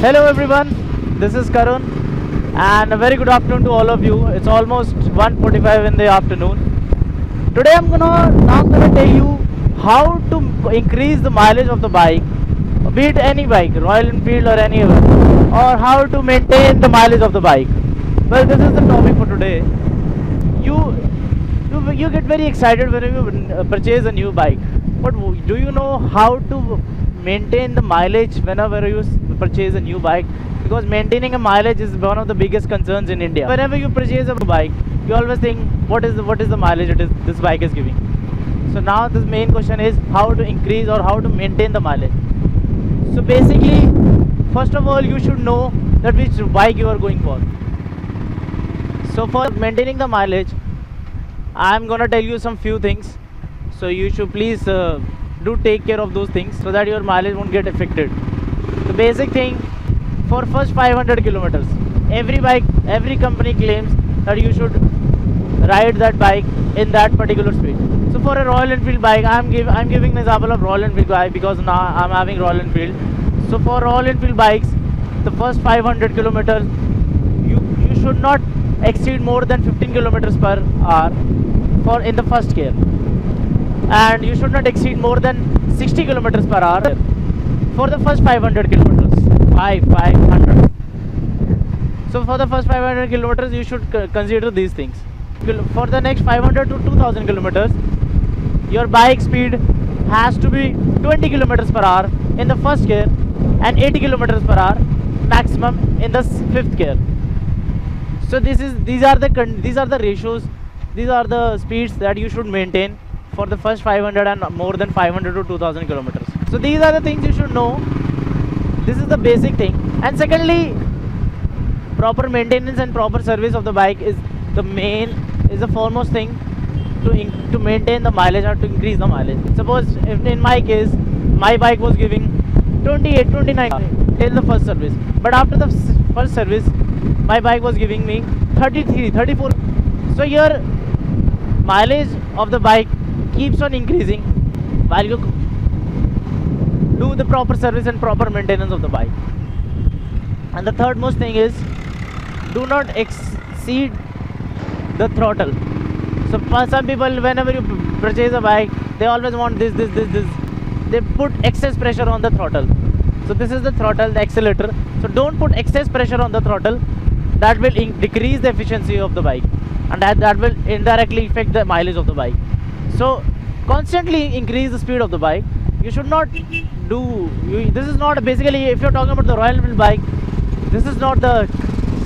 Hello everyone, this is Karun and a very good afternoon to all of you. It's almost 1:45 in the afternoon. Today I'm gonna tell you how to increase the mileage of the bike, be it any bike, Royal Enfield or any other, or how to maintain the mileage of the bike. Well, this is the topic for today. You get very excited when you purchase a new bike, but do you know how to maintain the mileage whenever you purchase a new bike? Because maintaining a mileage is one of the biggest concerns in India. Whenever you purchase a bike, you always think what is the mileage this bike is giving. So now the main question is how to increase or how to maintain the mileage. So basically, first of all, you should know that which bike you are going for. So for maintaining the mileage, I'm gonna tell you some few things. So you should please do take care of those things so that your mileage won't get affected. The basic thing, for first 500 kilometers, every company claims that you should ride that bike in that particular speed. So for a Royal Enfield bike, I'm giving an example of Royal Enfield bike because now I'm having Royal Enfield. So for Royal Enfield bikes, the first 500 kilometers, you should not exceed more than 15 kilometers per hour for in the first gear, and you should not exceed more than 60 kilometers per hour for the first 500 kilometers. 500. So for the first 500 kilometers, you should consider these things. For the next 500 to 2000 kilometers, your bike speed has to be 20 kilometers per hour in the first gear and 80 kilometers per hour maximum in the fifth gear. So these are the ratios, these are the speeds that you should maintain for the first 500 and more than 500 to 2000 kilometers. So these are the things you should know. This is the basic thing. And secondly, proper maintenance and proper service of the bike is the foremost thing to maintain the mileage or to increase the mileage. Suppose if in my case my bike was giving 28, 29 till the first service, but after the first service my bike was giving me 33, 34. So your mileage of the bike keeps on increasing while you do the proper service and proper maintenance of the bike. And the third most thing is, do not exceed the throttle. So for some people, whenever you purchase a bike, they always want this. They put excess pressure on the throttle. So this is the throttle, the accelerator. So don't put excess pressure on the throttle. That will decrease the efficiency of the bike, and that will indirectly affect the mileage of the bike. So constantly increase the speed of the bike. You should not this is not basically, if you're talking about the Royal Enfield bike, this is not the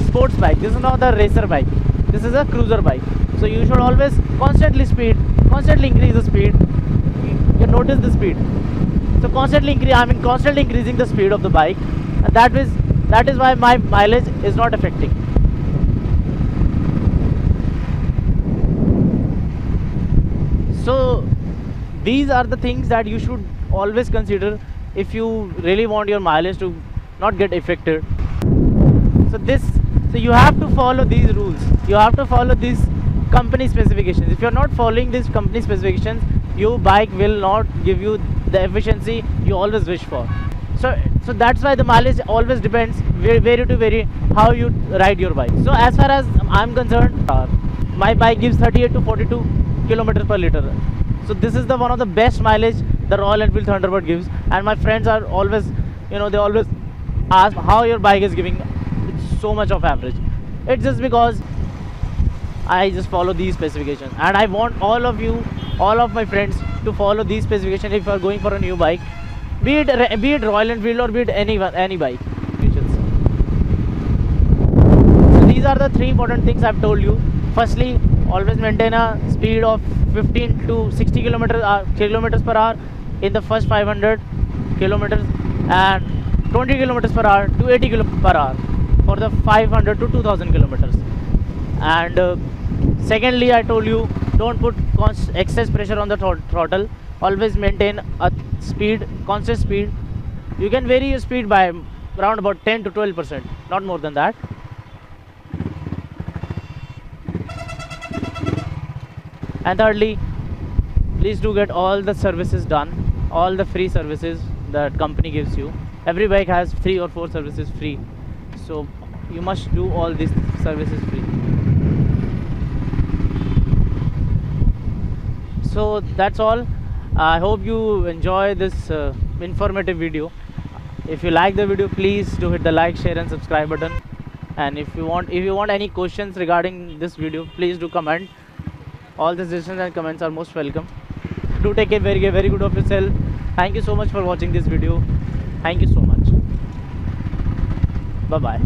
sports bike, this is not the racer bike, this is a cruiser bike. So you should always constantly increase the speed. You notice the speed. So constantly increasing the speed of the bike, and that is why my mileage is not affecting. So these are the things that you should always consider if you really want your mileage to not get affected. So you have to follow these rules. You have to follow these company specifications. If you're not following these company specifications, your bike will not give you the efficiency you always wish for. So that's why the mileage always depends vary to vary how you ride your bike. So as far as I'm concerned, my bike gives 38 to 42 kilometers per liter. So this is the one of the best mileage the Royal Enfield Thunderbird gives. And my friends are always, they always ask how your bike is giving so much of average. It's just because I just follow these specifications, and I want all of my friends to follow these specifications if you are going for a new bike, be it Royal Enfield or be it any bike. So these are the three important things I've told you. Firstly, always maintain a speed of 15 to 60 kilometers per hour in the first 500 kilometers, and 20 kilometers per hour to 80 kilometers per hour for the 500 to 2000 kilometers. And secondly, I told you, don't put excess pressure on the throttle. Always maintain a constant speed. You can vary your speed by around about 10 to 12%, not more than that. And thirdly, please do get all the services done, all the free services that company gives you. every bike has 3 or 4 services free, so you must do all these services free. So that's all. I hope you enjoy this informative video. If you like the video, please do hit the like, share and subscribe button. And if you want any questions regarding this video, please do comment. All the suggestions and comments are most welcome. Do take care very good of yourself. Thank you so much for watching this video. Thank you so much. Bye bye.